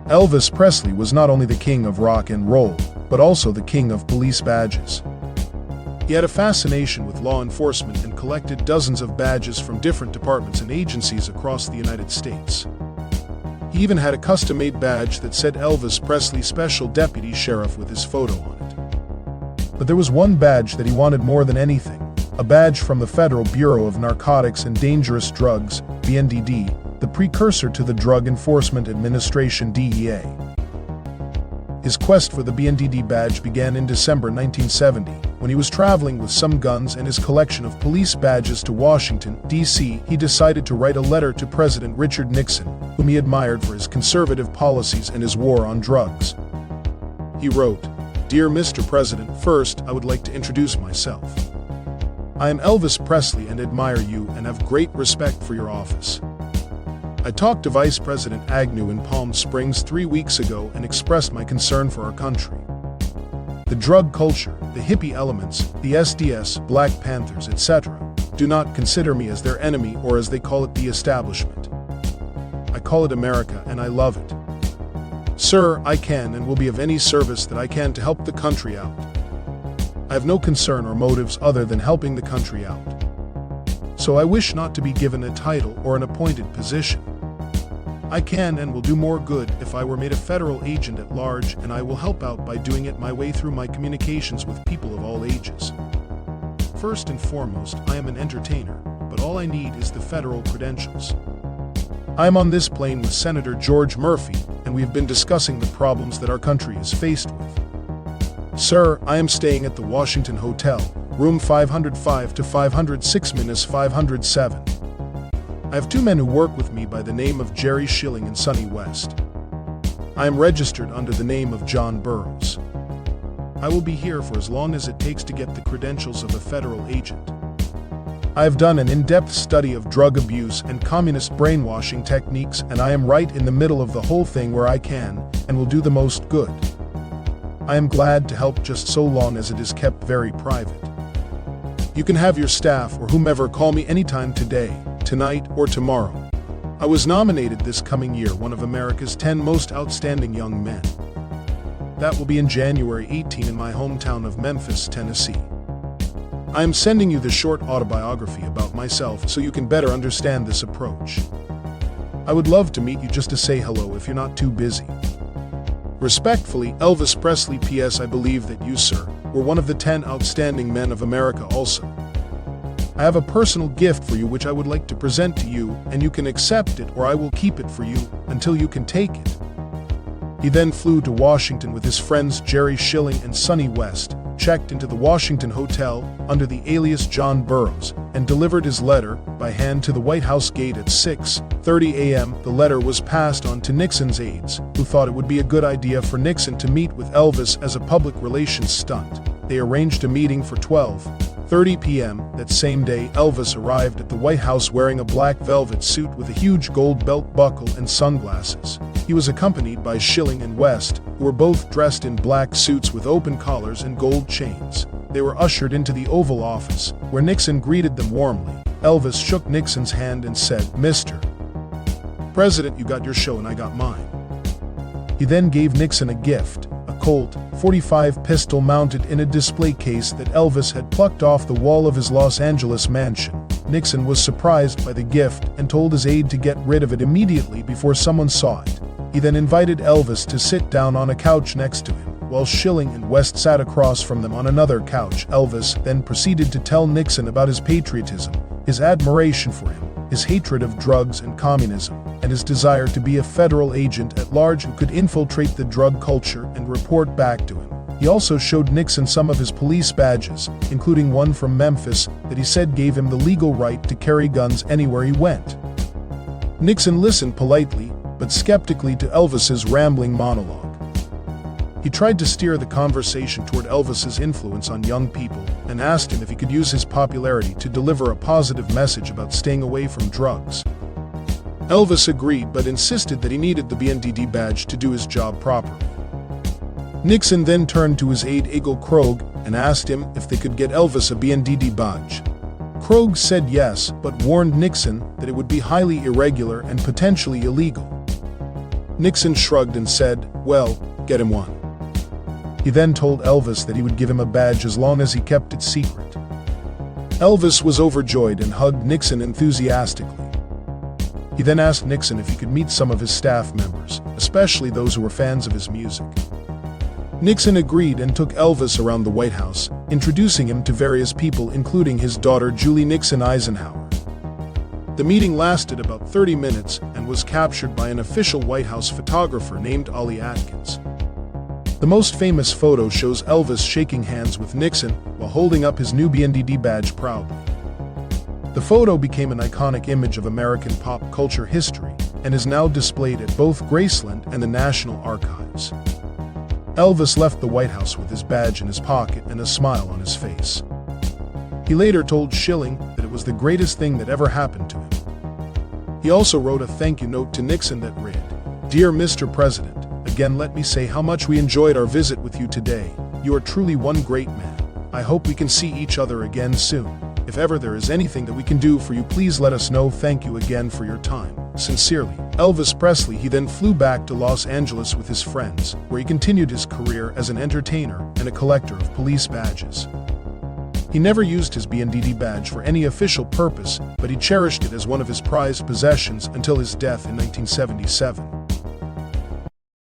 Elvis Presley was not only the king of rock and roll, but also the king of police badges. He had a fascination with law enforcement and collected dozens of badges from different departments and agencies across the United States. He even had a custom-made badge that said Elvis Presley Special Deputy Sheriff with his photo on it. But there was one badge that he wanted more than anything, a badge from the Federal Bureau of Narcotics and Dangerous Drugs, BNDD, the precursor to the Drug Enforcement Administration DEA. His quest for the BNDD badge began in December 1970, when he was traveling with some guns and his collection of police badges to Washington, D.C. He decided to write a letter to President Richard Nixon, whom he admired for his conservative policies and his war on drugs. He wrote, "Dear Mr. President, first I would like to introduce myself. I am Elvis Presley and admire you and have great respect for your office. I talked to Vice President Agnew in Palm Springs 3 weeks ago and expressed my concern for our country. The drug culture, the hippie elements, the SDS, Black Panthers, etc., do not consider me as their enemy or as they call it the establishment. I call it America and I love it. Sir, I can and will be of any service that I can to help the country out. I have no concern or motives other than helping the country out. So I wish not to be given a title or an appointed position. I can and will do more good if I were made a federal agent at large, and I will help out by doing it my way through my communications with people of all ages. First and foremost, I am an entertainer, but all I need is the federal credentials. I am on this plane with Senator George Murphy, and we have been discussing the problems that our country is faced with. Sir, I am staying at the Washington Hotel, room 505 to 506-507. I have 2 men who work with me by the name of Jerry Schilling and Sonny West. I am registered under the name of John Burroughs. I will be here for as long as it takes to get the credentials of a federal agent. I have done an in-depth study of drug abuse and communist brainwashing techniques, and I am right in the middle of the whole thing where I can and will do the most good. I am glad to help just so long as it is kept very private. You can have your staff or whomever call me anytime today, tonight, or tomorrow. I was nominated this coming year one of America's 10 most outstanding young men. That will be in January 18 in my hometown of Memphis, Tennessee. I am sending you the short autobiography about myself so you can better understand this approach. I would love to meet you just to say hello if you're not too busy. Respectfully, Elvis Presley. P.S. I believe that you, sir, were one of the 10 outstanding men of America also. I have a personal gift for you which I would like to present to you, and you can accept it or I will keep it for you until you can take it." He then flew to Washington with his friends Jerry Schilling and Sonny West, checked into the Washington Hotel under the alias John Burroughs, and delivered his letter by hand to the White House gate at 6:30 a.m. The letter was passed on to Nixon's aides, who thought it would be a good idea for Nixon to meet with Elvis as a public relations stunt. They arranged a meeting for 12:30 p.m. That same day. Elvis arrived at the White House wearing a black velvet suit with a huge gold belt buckle and sunglasses. He was accompanied by Schilling and West, who were both dressed in black suits with open collars and gold chains. They were ushered into the Oval Office, where Nixon greeted them warmly. Elvis shook Nixon's hand and said, "Mr. President, you got your show and I got mine." He then gave Nixon a gift, a Colt .45 pistol mounted in a display case that Elvis had plucked off the wall of his Los Angeles mansion. Nixon was surprised by the gift and told his aide to get rid of it immediately before someone saw it. He then invited Elvis to sit down on a couch next to him, while Schilling and West sat across from them on another couch. Elvis then proceeded to tell Nixon about his patriotism, his admiration for him, his hatred of drugs and communism, and his desire to be a federal agent at large who could infiltrate the drug culture and report back to him. He also showed Nixon some of his police badges, including one from Memphis that he said gave him the legal right to carry guns anywhere he went. Nixon listened politely, but skeptically to Elvis's rambling monologue. He tried to steer the conversation toward Elvis's influence on young people and asked him if he could use his popularity to deliver a positive message about staying away from drugs. Elvis agreed but insisted that he needed the BNDD badge to do his job properly. Nixon then turned to his aide Eagle Krogh and asked him if they could get Elvis a BNDD badge. Krogh said yes, but warned Nixon that it would be highly irregular and potentially illegal. Nixon shrugged and said, "Well, get him one." He then told Elvis that he would give him a badge as long as he kept it secret. Elvis was overjoyed and hugged Nixon enthusiastically. He then asked Nixon if he could meet some of his staff members, especially those who were fans of his music. Nixon agreed and took Elvis around the White House, introducing him to various people including his daughter Julie Nixon Eisenhower. The meeting lasted about 30 minutes and was captured by an official White House photographer named Ollie Atkins. The most famous photo shows Elvis shaking hands with Nixon while holding up his new BNDD badge proudly. The photo became an iconic image of American pop culture history and is now displayed at both Graceland and the National Archives. Elvis left the White House with his badge in his pocket and a smile on his face. He later told Schilling that it was the greatest thing that ever happened to him. He also wrote a thank you note to Nixon that read, "Dear Mr. President, again let me say how much we enjoyed our visit with you today. You are truly one great man. I hope we can see each other again soon. If ever there is anything that we can do for you, please let us know. Thank you again for your time. Sincerely, Elvis Presley." He then flew back to Los Angeles with his friends, where he continued his career as an entertainer and a collector of police badges. He never used his BNDD badge for any official purpose, but he cherished it as one of his prized possessions until his death in 1977.